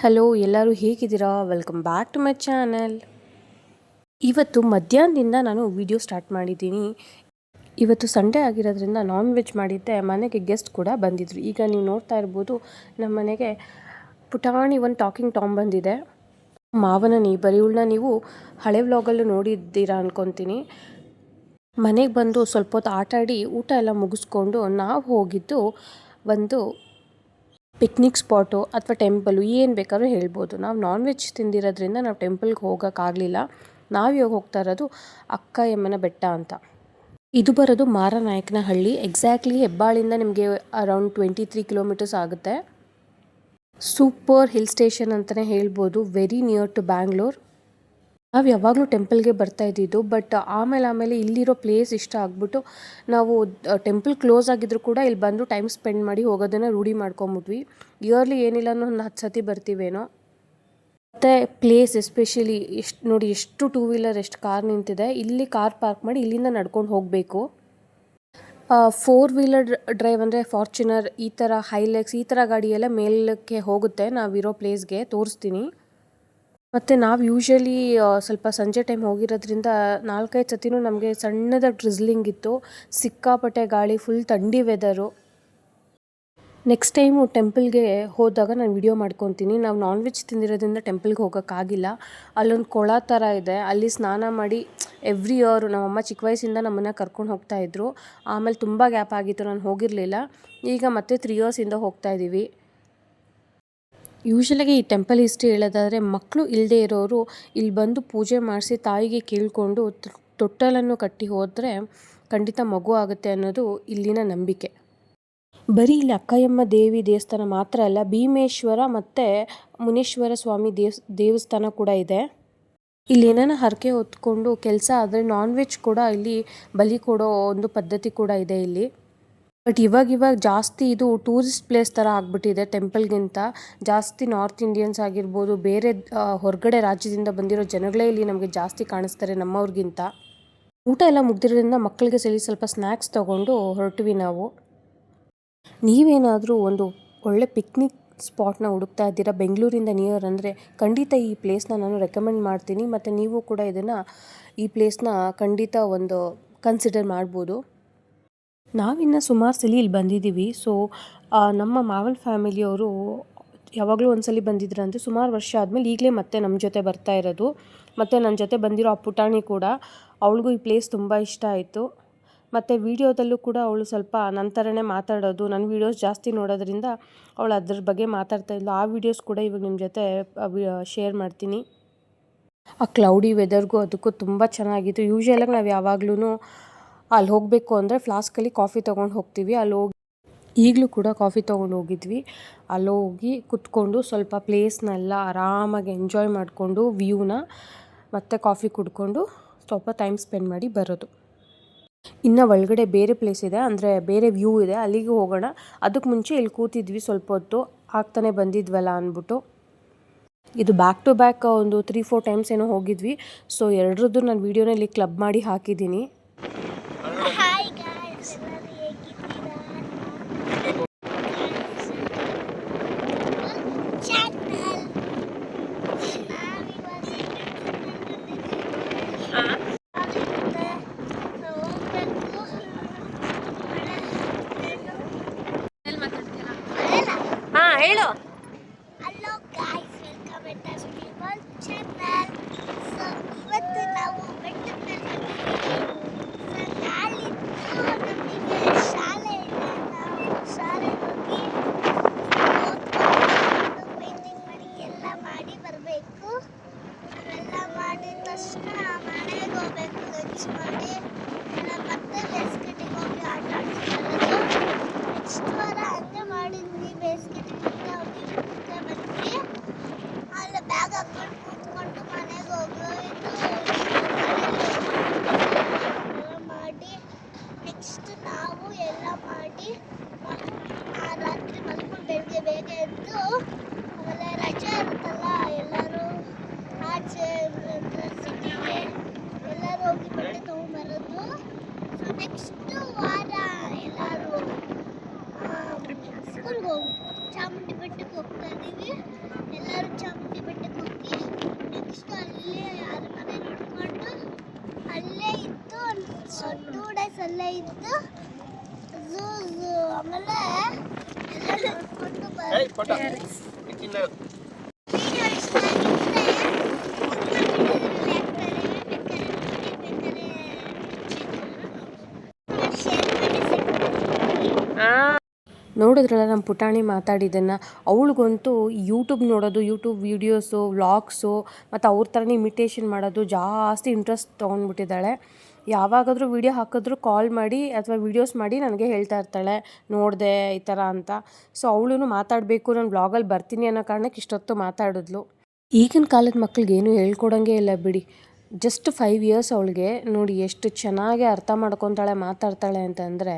Hello, ಎಲ್ಲರೂ ಹೇಗಿದ್ದೀರಾ? Welcome back to my channel. ಇವತ್ತು ಮಧ್ಯಾಹ್ನದಿಂದ ನಾನು ವಿಡಿಯೋ ಸ್ಟಾರ್ಟ್ ಮಾಡಿದ್ದೀನಿ. ಇವತ್ತು ಸಂಡೇ ಆಗಿರೋದ್ರಿಂದ ನಾನ್ ವೆಜ್ ಮಾಡಿದ್ದೆ. ಮನೆಗೆ ಗೆಸ್ಟ್ ಕೂಡ ಬಂದಿದ್ದರು. ಈಗ ನೀವು ನೋಡ್ತಾ ಇರ್ಬೋದು, ನಮ್ಮ ಮನೆಗೆ ಪುಟಾಣಿ ಒಂದು ಟಾಕಿಂಗ್ ಟಾಮ್ ಬಂದಿದೆ. ಮಾವನ ನೇಬರ್, ಇವಳನ್ನ ನೀವು ಹಳೆ ವ್ಲಾಗಲ್ಲೂ ನೋಡಿದ್ದೀರಾ ಅನ್ಕೊತೀನಿ. ಮನೆಗೆ ಬಂದು ಸ್ವಲ್ಪ ಹೊತ್ತು ಆಟಾಡಿ ಊಟ ಎಲ್ಲ ಮುಗಿಸ್ಕೊಂಡು ನಾವು ಹೋಗಿದ್ದು ಒಂದು ಪಿಕ್ನಿಕ್ ಸ್ಪಾಟು ಅಥವಾ ಟೆಂಪಲು, ಏನು ಬೇಕಾದ್ರೂ ಹೇಳ್ಬೋದು. ನಾವು ನಾನ್ ವೆಜ್ ತಿಂದಿರೋದ್ರಿಂದ ನಾವು ಟೆಂಪಲ್ಗೆ ಹೋಗೋಕ್ಕಾಗಲಿಲ್ಲ. ನಾವು ಇವಾಗ ಹೋಗ್ತಾ ಇರೋದು ಅಕ್ಕಯಮ್ಮನ ಬೆಟ್ಟ ಅಂತ. ಇದು ಬರೋದು ಮಾರನಾಯಕನಹಳ್ಳಿ. ಎಕ್ಸಾಕ್ಟ್ಲಿ ಹೆಬ್ಬಾಳಿಂದ ನಿಮಗೆ ಅರೌಂಡ್ 23 ಕಿಲೋಮೀಟರ್ಸ್ ಆಗುತ್ತೆ. ಸೂಪರ್ ಹಿಲ್ ಸ್ಟೇಷನ್ ಅಂತಲೇ ಹೇಳ್ಬೋದು. Very near to Bangalore. ನಾವು ಯಾವಾಗಲೂ ಟೆಂಪಲ್ಗೆ ಬರ್ತಾ ಇದ್ದಿದ್ದು, ಬಟ್ ಆಮೇಲೆ ಇಲ್ಲಿರೋ ಪ್ಲೇಸ್ ಇಷ್ಟ ಆಗ್ಬಿಟ್ಟು ನಾವು ಟೆಂಪಲ್ ಕ್ಲೋಸ್ ಆಗಿದ್ರು ಕೂಡ ಇಲ್ಲಿ ಬಂದು ಟೈಮ್ ಸ್ಪೆಂಡ್ ಮಾಡಿ ಹೋಗೋದನ್ನು ರೂಢಿ ಮಾಡ್ಕೊಂಬಿಟ್ವಿ. ಇಯರ್ಲಿ ಏನಿಲ್ಲ ಅನ್ನೋ ಒಂದು 10 ಸತಿ ಬರ್ತೀವೇನೋ. ಮತ್ತು ಪ್ಲೇಸ್ ಎಸ್ಪೆಷಲಿ ನೋಡಿ, ಎಷ್ಟು ಟೂ ವೀಲರ್ ಎಷ್ಟು ಕಾರ್ ನಿಂತಿದೆ. ಇಲ್ಲಿ ಕಾರ್ ಪಾರ್ಕ್ ಮಾಡಿ ಇಲ್ಲಿಂದ ನಡ್ಕೊಂಡು ಹೋಗಬೇಕು. 4 ವೀಲರ್ ಡ್ರೈವ್ ಅಂದರೆ ಫಾರ್ಚುನರ್, ಈ ಥರ ಹೈಲೆಕ್ಸ್, ಈ ಥರ ಗಾಡಿ ಎಲ್ಲ ಮೇಲಕ್ಕೆ ಹೋಗುತ್ತೆ. ನಾವಿರೋ ಪ್ಲೇಸ್ಗೆ ತೋರಿಸ್ತೀನಿ. ಮತ್ತು ನಾವು ಯೂಶ್ವಲಿ ಸ್ವಲ್ಪ ಸಂಜೆ ಟೈಮ್ ಹೋಗಿರೋದ್ರಿಂದ 4-5 ಸತಿನೂ ನಮಗೆ ಸಣ್ಣದಾಗಿ ಡ್ರಿಸ್ಲಿಂಗ್ ಇತ್ತು. ಸಿಕ್ಕಾಪಟ್ಟೆ ಗಾಳಿ, ಫುಲ್ ಥಂಡಿ ವೆದರು. ನೆಕ್ಸ್ಟ್ ಟೈಮು ಟೆಂಪಲ್ಗೆ ಹೋದಾಗ ನಾನು ವಿಡಿಯೋ ಮಾಡ್ಕೊತೀನಿ. ನಾವು ನಾನ್ ವೆಜ್ ತಿಂದಿರೋದ್ರಿಂದ ಟೆಂಪಲ್ಗೆ ಹೋಗೋಕ್ಕಾಗಿಲ್ಲ. ಅಲ್ಲೊಂದು ಕೊಳ ಥರ ಇದೆ, ಅಲ್ಲಿ ಸ್ನಾನ ಮಾಡಿ ಎವ್ರಿ ಇಯರ್ ನಮ್ಮಮ್ಮ ಚಿಕ್ಕ ವಯಸ್ಸಿಂದ ನಮ್ಮನ್ನು ಕರ್ಕೊಂಡು ಹೋಗ್ತಾಯಿದ್ರು. ಆಮೇಲೆ ತುಂಬ ಗ್ಯಾಪ್ ಆಗಿತ್ತು, ನಾನು ಹೋಗಿರಲಿಲ್ಲ. ಈಗ ಮತ್ತೆ 3 ಇಯರ್ಸಿಂದ ಹೋಗ್ತಾಯಿದ್ದೀವಿ. ಯೂಶ್ವಲಾಗಿ ಈ ಟೆಂಪಲ್ ಹಿಸ್ಟ್ರಿ ಹೇಳೋದಾದರೆ, ಮಕ್ಕಳು ಇಲ್ಲದೆ ಇರೋರು ಇಲ್ಲಿ ಬಂದು ಪೂಜೆ ಮಾಡಿಸಿ ತಾಯಿಗೆ ಕೇಳಿಕೊಂಡು ತೊಟ್ಟಲನ್ನು ಕಟ್ಟಿ ಹೋದರೆ ಖಂಡಿತ ಮಗು ಆಗುತ್ತೆ ಅನ್ನೋದು ಇಲ್ಲಿನ ನಂಬಿಕೆ. ಬರೀ ಇಲ್ಲಿ ಅಕ್ಕಯಮ್ಮ ದೇವಿ ದೇವಸ್ಥಾನ ಮಾತ್ರ ಅಲ್ಲ, ಭೀಮೇಶ್ವರ ಮತ್ತು ಮುನೇಶ್ವರ ಸ್ವಾಮಿ ದೇವಸ್ಥಾನ ಕೂಡ ಇದೆ. ಇಲ್ಲಿ ಏನಾನ ಹರಕೆ ಹೊತ್ಕೊಂಡು ಕೆಲಸ ಆದರೆ ನಾನ್ ವೆಜ್ ಕೂಡ ಇಲ್ಲಿ ಬಲಿ ಕೊಡೋ ಒಂದು ಪದ್ಧತಿ ಕೂಡ ಇದೆ ಇಲ್ಲಿ. ಬಟ್ ಇವಾಗ ಜಾಸ್ತಿ ಇದು ಟೂರಿಸ್ಟ್ ಪ್ಲೇಸ್ ಥರ ಆಗಿಬಿಟ್ಟಿದೆ. ಟೆಂಪಲ್ಗಿಂತ ಜಾಸ್ತಿ ನಾರ್ತ್ ಇಂಡಿಯನ್ಸ್ ಆಗಿರ್ಬೋದು, ಬೇರೆ ಹೊರಗಡೆ ರಾಜ್ಯದಿಂದ ಬಂದಿರೋ ಜನಗಳೇ ಇಲ್ಲಿ ನಮಗೆ ಜಾಸ್ತಿ ಕಾಣಿಸ್ತಾರೆ ನಮ್ಮವ್ರಿಗಿಂತ. ಊಟ ಎಲ್ಲ ಮುಗ್ದಿರೋದ್ರಿಂದ ಮಕ್ಕಳಿಗೆ ಸ್ವಲ್ಪ ಸ್ನ್ಯಾಕ್ಸ್ ತೊಗೊಂಡು ಹೊರಟ್ವಿ ನಾವು. ನೀವೇನಾದರೂ ಒಂದು ಒಳ್ಳೆ ಪಿಕ್ನಿಕ್ ಸ್ಪಾಟ್ನ ಹುಡುಕ್ತಾ ಇದ್ದೀರಾ, ಬೆಂಗಳೂರಿಂದ ನಿಯರ್ ಅಂದರೆ ಖಂಡಿತ ಈ ಪ್ಲೇಸ್ನ ನಾನು ರೆಕಮೆಂಡ್ ಮಾಡ್ತೀನಿ. ಮತ್ತು ನೀವು ಕೂಡ ಈ ಪ್ಲೇಸ್ನ ಖಂಡಿತ ಒಂದು ಕನ್ಸಿಡರ್ ಮಾಡ್ಬೋದು. ನಾವಿನ್ನು ಸುಮಾರು ಸಲ ಇಲ್ಲಿ ಬಂದಿದ್ದೀವಿ. ಸೊ ನಮ್ಮ ಮಾವನ ಫ್ಯಾಮಿಲಿಯವರು ಯಾವಾಗಲೂ ಒಂದ್ಸಲ ಬಂದಿದ್ರಂತೆ. ಸುಮಾರು ವರ್ಷ ಆದಮೇಲೆ ಈಗಲೇ ಮತ್ತೆ ನಮ್ಮ ಜೊತೆ ಬರ್ತಾ ಇರೋದು. ಮತ್ತು ನನ್ನ ಜೊತೆ ಬಂದಿರೋ ಆ ಪುಟಾಣಿ ಕೂಡ, ಅವಳಿಗೂ ಈ ಪ್ಲೇಸ್ ತುಂಬ ಇಷ್ಟ ಆಯಿತು. ಮತ್ತು ವೀಡಿಯೋದಲ್ಲೂ ಕೂಡ ಅವಳು ಸ್ವಲ್ಪ ನನ್ನ ಥರನೇ ಮಾತಾಡೋದು, ನನ್ನ ವೀಡಿಯೋಸ್ ಜಾಸ್ತಿ ನೋಡೋದ್ರಿಂದ ಅವಳು ಅದ್ರ ಬಗ್ಗೆ ಮಾತಾಡ್ತಾಯಿದ್ಲು. ಆ ವೀಡಿಯೋಸ್ ಕೂಡ ಇವಾಗ ನಿಮ್ಮ ಜೊತೆ ಶೇರ್ ಮಾಡ್ತೀನಿ. ಆ ಕ್ಲೌಡಿ ವೆದರ್ಗೂ ಅದಕ್ಕೂ ತುಂಬ ಚೆನ್ನಾಗಿತ್ತು. ಯೂಶ್ವಲಾಗಿ ನಾವು ಯಾವಾಗ್ಲೂ ಅಲ್ಲಿ ಹೋಗಬೇಕು ಅಂದರೆ ಫ್ಲಾಸ್ಕಲ್ಲಿ ಕಾಫಿ ತೊಗೊಂಡು ಹೋಗ್ತೀವಿ. ಅಲ್ಲಿ ಹೋಗಿ ಈಗಲೂ ಕೂಡ ಕಾಫಿ ತೊಗೊಂಡು ಹೋಗಿದ್ವಿ. ಅಲ್ಲಿ ಹೋಗಿ ಕುತ್ಕೊಂಡು ಸ್ವಲ್ಪ ಪ್ಲೇಸ್ನೆಲ್ಲ ಆರಾಮಾಗಿ ಎಂಜಾಯ್ ಮಾಡಿಕೊಂಡು ವ್ಯೂನ ಮತ್ತು ಕಾಫಿ ಕುಡ್ಕೊಂಡು ಸ್ವಲ್ಪ ಟೈಮ್ ಸ್ಪೆಂಡ್ ಮಾಡಿ ಬರೋದು. ಇನ್ನು ಒಳಗಡೆ ಬೇರೆ ಪ್ಲೇಸ್ ಇದೆ, ಅಂದರೆ ಬೇರೆ ವ್ಯೂ ಇದೆ, ಅಲ್ಲಿಗೆ ಹೋಗೋಣ. ಅದಕ್ಕೆ ಮುಂಚೆ ಇಲ್ಲಿ ಕೂತಿದ್ವಿ ಸ್ವಲ್ಪ ಹೊತ್ತು, ಆಗ್ತಾನೆ ಬಂದಿದ್ವಲ್ಲ ಅಂದ್ಬಿಟ್ಟು. ಇದು ಬ್ಯಾಕ್ ಟು ಬ್ಯಾಕ್ ಒಂದು 3-4 ಟೈಮ್ಸ್ ಏನೋ ಹೋಗಿದ್ವಿ. ಸೊ ಎರಡರದ್ದು ನಾನು ವೀಡಿಯೋನಲ್ಲಿ ಕ್ಲಬ್ ಮಾಡಿ ಹಾಕಿದ್ದೀನಿ. ಹೇಳು. ಹಲೋ ಗಾಯ್ಸ್, ವೆಲ್ಕಮ್ ಎಟ್ ಅಸ್ ಪೀಪಲ್ ಚಾನಲ್. ಸೊ ಇವತ್ತು ನಾವು ಬೆಟ್ಟದ ಮೇಲೆ ಬಂದಿದ್ದೀವಿ. ಸೊ ನಾಳಿದ್ದು ನಮಗೆ ಶಾಲೆ ಇದೆ. ನಾವು ಶಾಲೆಗೆ ಹೋಗಿ ಪೇಂಟಿಂಗ್ ಮಾಡಿ ಎಲ್ಲ ಮಾಡಿ ಬರಬೇಕು. ಅವೆಲ್ಲ ಮಾಡಿದ ತಕ್ಷಣ ಮನೆಗೆ ಹೋಗ್ಬೇಕು, ಲಂಚ್ ಮಾಡಿ ಮತ್ತೆ ಬೇಸ್ಗೆಟಿಗೆ ಹೋಗಿ ಆಟ ಆಡ್ಕೊಂಡು ಬರೋದು. ನೆಕ್ಸ್ಟ್ ವಾರ ಹಂಗೆ ಮಾಡಿದ್ವಿ, ಬೇಸ್ಗೆಟಿಗೆ ಬಂದ್ವಿ. ಅಲ್ಲಿ ಬ್ಯಾಗ್ ಹಾಕೊಂಡು ಕೂತ್ಕೊಂಡು ಮನೆಗೆ ಹೋಗೋದು ಮಾಡಿ ನೆಕ್ಸ್ಟ್ ನಾವು ಎಲ್ಲ ಮಾಡಿ ರಾತ್ರಿ ಮಲ್ಕೊಂಡು ಬೆಳಗ್ಗೆ ಬೇಗ ಎದ್ದು ಆಮೇಲೆ ರಜೆ ಇರುತ್ತಲ್ಲ, ಎಲ್ಲರೂ ಆಚೆ ಸಿಟಿಗೆ ಎಲ್ಲರೂ ಹೋಗಿ ಬಟ್ಟೆ ತೊಗೊಂಬರೋದು. ಸೊ ನೆಕ್ಸ್ಟ್ ವಾರ ಎಲ್ಲರೂ ಸ್ಕೂಲ್ಗೆ ಹೋಗಿ ಚಾಮುಂಡಿ ಬೆಟ್ಟಕ್ಕೆ ಹೋಗ್ತಾ ಇದ್ದೀವಿ. ಎಲ್ಲರೂ 2 ಡೇಸ್ ಅಲ್ಲೇ ಇದ್ದು ಝೂ ಆಮೇಲೆ ಎಲ್ಲ ನೋಡ್ಕೊಂಡು ವಿಡಿಯೋ ಇಷ್ಟ ನೋಡಿದ್ರಲ್ಲ ನಮ್ಮ ಪುಟಾಣಿ ಮಾತಾಡಿದ್ದನ್ನು. ಅವಳಿಗಂತೂ ಯೂಟ್ಯೂಬ್ ನೋಡೋದು, ಯೂಟ್ಯೂಬ್ ವೀಡಿಯೋಸು, ವ್ಲಾಗ್ಸು ಮತ್ತು ಅವ್ರ ಥರನೇ ಇಮಿಟೇಷನ್ ಮಾಡೋದು ಜಾಸ್ತಿ ಇಂಟ್ರೆಸ್ಟ್ ತೊಗೊಂಡ್ಬಿಟ್ಟಿದ್ದಾಳೆ. ಯಾವಾಗಾದರೂ ವೀಡಿಯೋ ಹಾಕಿದ್ರು ಕಾಲ್ ಮಾಡಿ ಅಥವಾ ವೀಡಿಯೋಸ್ ಮಾಡಿ ನನಗೆ ಹೇಳ್ತಾ ಇರ್ತಾಳೆ, ನೋಡಿದೆ ಈ ಥರ ಅಂತ. ಸೊ ಅವಳು ಮಾತಾಡಬೇಕು, ನಾನು ವ್ಲಾಗಲ್ಲಿ ಬರ್ತೀನಿ ಅನ್ನೋ ಕಾರಣಕ್ಕೆ ಇಷ್ಟೊತ್ತು ಮಾತಾಡಿದ್ಲು. ಈಗಿನ ಕಾಲದ ಮಕ್ಳಿಗೆ ಏನೂ ಹೇಳ್ಕೊಡಂಗೆ ಇಲ್ಲ ಬಿಡಿ. ಜಸ್ಟ್ 5 ಇಯರ್ಸ್ ಅವಳಿಗೆ. ನೋಡಿ ಎಷ್ಟು ಚೆನ್ನಾಗಿ ಅರ್ಥ ಮಾಡ್ಕೊತಾಳೆ, ಮಾತಾಡ್ತಾಳೆ ಅಂತಂದರೆ.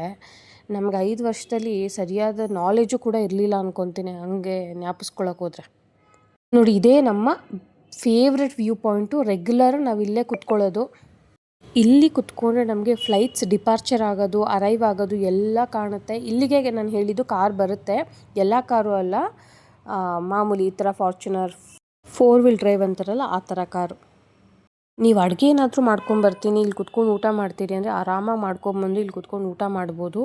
ನಮ್ಗೆ 5 ವರ್ಷದಲ್ಲಿ ಸರಿಯಾದ ನಾಲೆಜು ಕೂಡ ಇರಲಿಲ್ಲ ಅಂದ್ಕೊತೀನಿ, ಹಂಗೆ ಜ್ಞಾಪಿಸ್ಕೊಳಕ್ಕೆ ಹೋದರೆ. ನೋಡಿ ಇದೇ ನಮ್ಮ ಫೇವ್ರೆಟ್ ವ್ಯೂ ಪಾಯಿಂಟು. ರೆಗ್ಯುಲರ್ ನಾವು ಇಲ್ಲೇ ಕುತ್ಕೊಳ್ಳೋದು. ಇಲ್ಲಿ ಕುತ್ಕೊಂಡ್ರೆ ನಮಗೆ ಫ್ಲೈಟ್ಸ್ ಡಿಪಾರ್ಚರ್ ಆಗೋದು, ಅರೈವ್ ಆಗೋದು ಎಲ್ಲ ಕಾಣುತ್ತೆ. ಇಲ್ಲಿಗೆ ನಾನು ಹೇಳಿದ್ದು ಕಾರ್ ಬರುತ್ತೆ, ಎಲ್ಲ ಕಾರು ಅಲ್ಲ, ಮಾಮೂಲಿ ಈ ಥರ ಫಾರ್ಚುನರ್ 4 ವೀಲ್ ಡ್ರೈವ್ ಅಂತಾರಲ್ಲ ಆ ಥರ ಕಾರು. ನೀವು ಅಡುಗೆ ಏನಾದರೂ ಮಾಡ್ಕೊಂಬರ್ತೀನಿ, ಇಲ್ಲಿ ಕುತ್ಕೊಂಡು ಊಟ ಮಾಡ್ತೀರಿ ಅಂದರೆ ಆರಾಮಾಗಿ ಮಾಡ್ಕೊಂಬಂದು ಇಲ್ಲಿ ಕುತ್ಕೊಂಡು ಊಟ ಮಾಡ್ಬೋದು.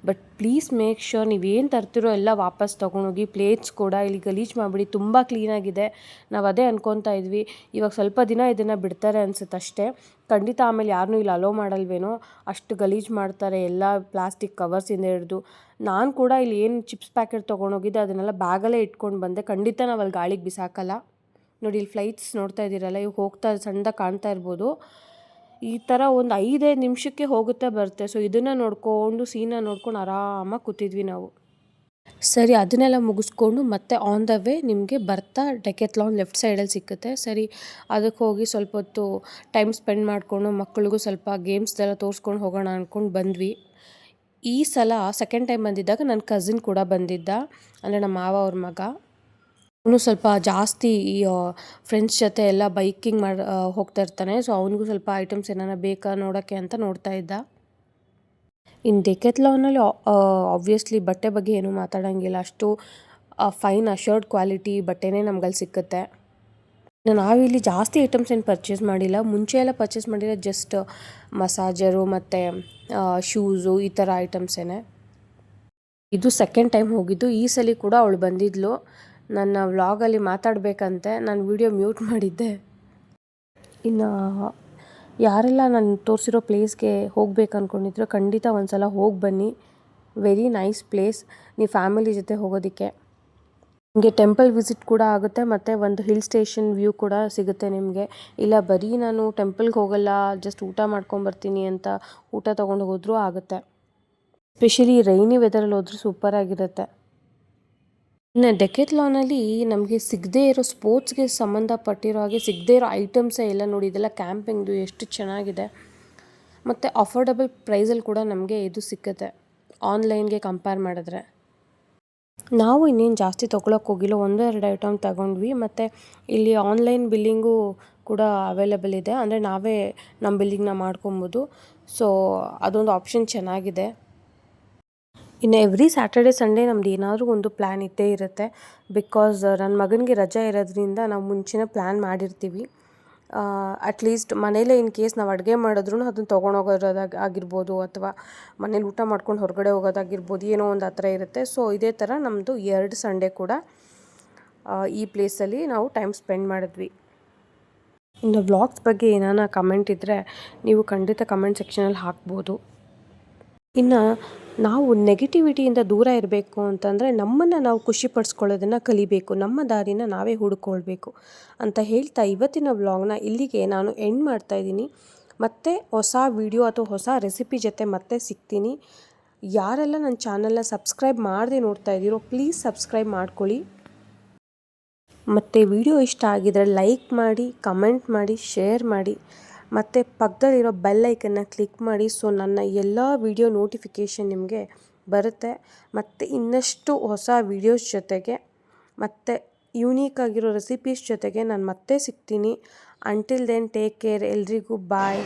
ಬಟ್ ಪ್ಲೀಸ್ ಮೇಕ್ ಶ್ಯೂರ್ ನೀವೇನು ತರ್ತಿರೋ ಎಲ್ಲ ವಾಪಸ್ ತೊಗೊಂಡೋಗಿ. ಪ್ಲೇಟ್ಸ್ ಕೂಡ ಇಲ್ಲಿ ಗಲೀಜು ಮಾಡಿಬಿಡಿ. ತುಂಬ ಕ್ಲೀನಾಗಿದೆ. ನಾವು ಅದೇ ಅನ್ಕೊತಾ ಇದ್ವಿ, ಇವಾಗ ಸ್ವಲ್ಪ ದಿನ ಇದನ್ನು ಬಿಡ್ತಾರೆ ಅನ್ಸುತ್ತೆ ಅಷ್ಟೇ. ಖಂಡಿತ ಆಮೇಲೆ ಯಾರನ್ನೂ ಇಲ್ಲಿ ಅಲೋ ಮಾಡಲ್ವೇನೋ, ಅಷ್ಟು ಗಲೀಜು ಮಾಡ್ತಾರೆ. ಎಲ್ಲ ಪ್ಲಾಸ್ಟಿಕ್ ಕವರ್ಸಿಂದ ಹಿಡಿದು. ನಾನು ಕೂಡ ಇಲ್ಲಿ ಏನು ಚಿಪ್ಸ್ ಪ್ಯಾಕೆಟ್ ತೊಗೊಂಡೋಗಿದ್ದೆ ಅದನ್ನೆಲ್ಲ ಬ್ಯಾಗಲ್ಲೇ ಇಟ್ಕೊಂಡು ಬಂದೆ. ಖಂಡಿತ ನಾವು ಅಲ್ಲಿ ಗಾಳಿಗೆ ಬಿಸಾಕಲ್ಲ. ನೋಡಿ ಇಲ್ಲಿ ಫ್ಲೈಟ್ಸ್ ನೋಡ್ತಾ ಇದ್ದೀರಲ್ಲ, ಇವು ಹೋಗ್ತಾ ಸಣ್ಣದಾಗಿ ಕಾಣ್ತಾ ಇರ್ಬೋದು. ಈ ಥರ ಒಂದು 5-5 ನಿಮಿಷಕ್ಕೆ ಹೋಗುತ್ತೆ ಬರುತ್ತೆ. ಸೊ ಇದನ್ನು ನೋಡಿಕೊಂಡು ಸೀನ ನೋಡ್ಕೊಂಡು ಆರಾಮಾಗಿ ಕೂತಿದ್ವಿ ನಾವು. ಸರಿ ಅದನ್ನೆಲ್ಲ ಮುಗಿಸ್ಕೊಂಡು ಮತ್ತೆ ಆನ್ ದ ವೇ ನಿಮಗೆ ಬರ್ತಾ ಡೆಕೆತ್ಲಾನ್ ಲೆಫ್ಟ್ ಸೈಡಲ್ಲಿ ಸಿಕ್ಕುತ್ತೆ. ಸರಿ ಅದಕ್ಕೆ ಹೋಗಿ ಸ್ವಲ್ಪ ಹೊತ್ತು ಟೈಮ್ ಸ್ಪೆಂಡ್ ಮಾಡಿಕೊಂಡು ಮಕ್ಕಳಿಗೂ ಸ್ವಲ್ಪ ಗೇಮ್ಸ್ದೆಲ್ಲ ತೋರಿಸ್ಕೊಂಡು ಹೋಗೋಣ ಅಂದ್ಕೊಂಡು ಬಂದ್ವಿ. ಈ ಸಲ ಸೆಕೆಂಡ್ ಟೈಮ್ ಬಂದಿದ್ದಾಗ ನನ್ನ ಕಸಿನ್ ಕೂಡ ಬಂದಿದ್ದ, ಅಂದರೆ ನಮ್ಮ ಮಾವ ಅವ್ರ ಮಗ. ಅವನು ಸ್ವಲ್ಪ ಜಾಸ್ತಿ ಈ ಫ್ರೆಂಡ್ಸ್ ಜೊತೆ ಎಲ್ಲ ಬೈಕಿಂಗ್ ಹೋಗ್ತಾ ಇರ್ತಾನೆ. ಸೊ ಅವನಿಗೂ ಸ್ವಲ್ಪ ಐಟಮ್ಸ್ ಏನಾರ ಬೇಕಾ ನೋಡೋಕ್ಕೆ ಅಂತ ನೋಡ್ತಾ ಇದ್ದ. ಇನ್ನು ಡೆಕೆತ್ಲಾನಲ್ಲಿ ಆಬ್ವಿಯಸ್ಲಿ ಬಟ್ಟೆ ಬಗ್ಗೆ ಏನೂ ಮಾತಾಡೋಂಗಿಲ್ಲ. ಅಷ್ಟು ಫೈನ್ ಅಶರ್ಡ್ ಕ್ವಾಲಿಟಿ ಬಟ್ಟೆನೇ ನಮ್ಗಲ್ಲಿ ಸಿಕ್ಕುತ್ತೆ. ನಾವಿಲ್ಲಿ ಜಾಸ್ತಿ ಐಟಮ್ಸ್ ಏನು ಪರ್ಚೇಸ್ ಮಾಡಿಲ್ಲ. ಮುಂಚೆ ಎಲ್ಲ ಪರ್ಚೇಸ್ ಮಾಡಿಲ್ಲ, ಜಸ್ಟ್ ಮಸಾಜರು ಮತ್ತು ಶೂಸು ಈ ಥರ ಐಟಮ್ಸೇನೆ. ಇದು ಸೆಕೆಂಡ್ ಟೈಮ್ ಹೋಗಿದ್ದು. ಈ ಸಲ ಕೂಡ ಅವಳು ಬಂದಿದ್ಲು. ನನ್ನ ವ್ಲಾಗಲ್ಲಿ ಮಾತಾಡಬೇಕಂತೆ, ನಾನು ವಿಡಿಯೋ ಮ್ಯೂಟ್ ಮಾಡಿದ್ದೆ. ಇನ್ನು ಯಾರೆಲ್ಲ ನಾನು ತೋರಿಸಿರೋ ಪ್ಲೇಸ್ಗೆ ಹೋಗ್ಬೇಕು ಅಂದ್ಕೊಂಡಿದ್ರು ಖಂಡಿತ ಒಂದು ಸಲ ಹೋಗಿ ಬನ್ನಿ. Very nice place. ನೀವು ಫ್ಯಾಮಿಲಿ ಜೊತೆ ಹೋಗೋದಕ್ಕೆ. ನಿಮಗೆ ಟೆಂಪಲ್ ವಿಸಿಟ್ ಕೂಡ ಆಗುತ್ತೆ ಮತ್ತು ಒಂದು ಹಿಲ್ ಸ್ಟೇಷನ್ ವ್ಯೂ ಕೂಡ ಸಿಗುತ್ತೆ ನಿಮಗೆ. ಇಲ್ಲ ಬರೀ ನಾನು ಟೆಂಪಲ್ಗೆ ಹೋಗಲ್ಲ, ಜಸ್ಟ್ ಊಟ ಮಾಡ್ಕೊಂಬರ್ತೀನಿ ಅಂತ ಊಟ ತೊಗೊಂಡು ಹೋದರೂ ಆಗುತ್ತೆ. ಸ್ಪೆಷಲಿ ರೈನಿ ವೆದರಲ್ಲಿ ಹೋದ್ರೆ ಸೂಪರಾಗಿರುತ್ತೆ. ಇನ್ನು ಡೆಕೆತ್ಲಾನಲ್ಲಿ ನಮಗೆ ಸಿಗದೇ ಇರೋ ಸ್ಪೋರ್ಟ್ಸ್ಗೆ ಸಂಬಂಧಪಟ್ಟಿರೋ ಹಾಗೆ ಸಿಗದೇ ಇರೋ ಐಟಮ್ಸೇ ಎಲ್ಲ. ನೋಡಿ ಇದೆಲ್ಲ ಕ್ಯಾಂಪಿಂಗ್ದು ಎಷ್ಟು ಚೆನ್ನಾಗಿದೆ. ಮತ್ತು ಅಫೋರ್ಡಬಲ್ ಪ್ರೈಸಲ್ಲಿ ಕೂಡ ನಮಗೆ ಇದು ಸಿಕ್ಕುತ್ತೆ ಆನ್ಲೈನ್ಗೆ ಕಂಪೇರ್ ಮಾಡಿದ್ರೆ. ನಾವು ಇನ್ನೇನು ಜಾಸ್ತಿ ತೊಗೊಳಕ್ಕೆ ಹೋಗಿಲ್ಲ, 1-2 ಐಟಮ್ ತಗೊಂಡ್ವಿ. ಮತ್ತು ಇಲ್ಲಿ ಆನ್ಲೈನ್ ಬಿಲ್ಲಿಂಗು ಕೂಡ ಅವೈಲೇಬಲ್ ಇದೆ, ಅಂದರೆ ನಾವೇ ನಮ್ಮ ಬಿಲ್ಲಿಂಗ್ನ ಮಾಡ್ಕೊಬೋದು. ಸೊ ಅದೊಂದು ಆಪ್ಷನ್ ಚೆನ್ನಾಗಿದೆ. ಇನ್ನು ಎವ್ರಿ ಸ್ಯಾಟರ್ಡೆ ಸಂಡೇ ನಮ್ದು ಏನಾದರೂ ಒಂದು ಪ್ಲ್ಯಾನ್ ಇದ್ದೇ ಇರುತ್ತೆ. ಬಿಕಾಸ್ ನನ್ನ ಮಗನಿಗೆ ರಜೆ ಇರೋದ್ರಿಂದ ನಾವು ಮುಂಚೆನೇ ಪ್ಲ್ಯಾನ್ ಮಾಡಿರ್ತೀವಿ. ಅಟ್ಲೀಸ್ಟ್ ಮನೇಲೇ ಇನ್ ಕೇಸ್ ನಾವು ಅಡುಗೆ ಮಾಡಿದ್ರೂ ಅದನ್ನು ತೊಗೊಂಡೋಗೋದಾಗಿರ್ಬೋದು, ಅಥವಾ ಮನೇಲಿ ಊಟ ಮಾಡ್ಕೊಂಡು ಹೊರಗಡೆ ಹೋಗೋದಾಗಿರ್ಬೋದು, ಏನೋ ಒಂದು ಆ ಥರ ಇರುತ್ತೆ. ಸೊ ಇದೇ ಥರ ನಮ್ಮದು 2 ಸಂಡೇ ಕೂಡ ಈ ಪ್ಲೇಸಲ್ಲಿ ನಾವು ಟೈಮ್ ಸ್ಪೆಂಡ್ ಮಾಡಿದ್ವಿ. ಇನ್ನು ವ್ಲಾಗ್ಸ್ ಬಗ್ಗೆ ಏನಾನ ಕಮೆಂಟ್ ಇದ್ದರೆ ನೀವು ಖಂಡಿತ ಕಮೆಂಟ್ ಸೆಕ್ಷನಲ್ಲಿ ಹಾಕ್ಬೋದು. ಇನ್ನು ನಾವು ನೆಗೆಟಿವಿಟಿಯಿಂದ ದೂರ ಇರಬೇಕು ಅಂತಂದರೆ ನಮ್ಮನ್ನು ನಾವು ಖುಷಿಪಡಿಸ್ಕೊಳ್ಳೋದನ್ನು ಕಲಿಬೇಕು, ನಮ್ಮ ದಾರಿನ ನಾವೇ ಹುಡ್ಕೊಳ್ಬೇಕು ಅಂತ ಹೇಳ್ತಾ ಇವತ್ತಿನ ವ್ಲಾಗ್ನ ಇಲ್ಲಿಗೆ ನಾನು ಎಂಡ್ ಮಾಡ್ತಾಯಿದ್ದೀನಿ. ಮತ್ತೆ ಹೊಸ ವಿಡಿಯೋ ಅಥವಾ ಹೊಸ ರೆಸಿಪಿ ಜೊತೆ ಮತ್ತೆ ಸಿಗ್ತೀನಿ. ಯಾರೆಲ್ಲ ನನ್ನ ಚಾನಲ್ನ ಸಬ್ಸ್ಕ್ರೈಬ್ ಮಾಡದೆ ನೋಡ್ತಾ ಇದ್ದೀರೋ ಪ್ಲೀಸ್ ಸಬ್ಸ್ಕ್ರೈಬ್ ಮಾಡ್ಕೊಳ್ಳಿ. ಮತ್ತು ವಿಡಿಯೋ ಇಷ್ಟ ಆಗಿದರೆ ಲೈಕ್ ಮಾಡಿ, ಕಮೆಂಟ್ ಮಾಡಿ, ಶೇರ್ ಮಾಡಿ. ಮತ್ತು ಪಕ್ಕದಲ್ಲಿರೋ ಬೆಲ್ ಐಕನ್ನ ಕ್ಲಿಕ್ ಮಾಡಿ. ಸೊ ನನ್ನ ಎಲ್ಲ ವಿಡಿಯೋ ನೋಟಿಫಿಕೇಷನ್ ನಿಮಗೆ ಬರುತ್ತೆ. ಮತ್ತು ಇನ್ನಷ್ಟು ಹೊಸ ವಿಡಿಯೋಸ್ ಜೊತೆಗೆ ಮತ್ತು ಯೂನೀಕ್ ಆಗಿರೋ ರೆಸಿಪೀಸ್ ಜೊತೆಗೆ ನಾನು ಮತ್ತೆ ಸಿಗ್ತೀನಿ. Until then take care. ಎಲ್ರಿಗೂ ಬಾಯ್.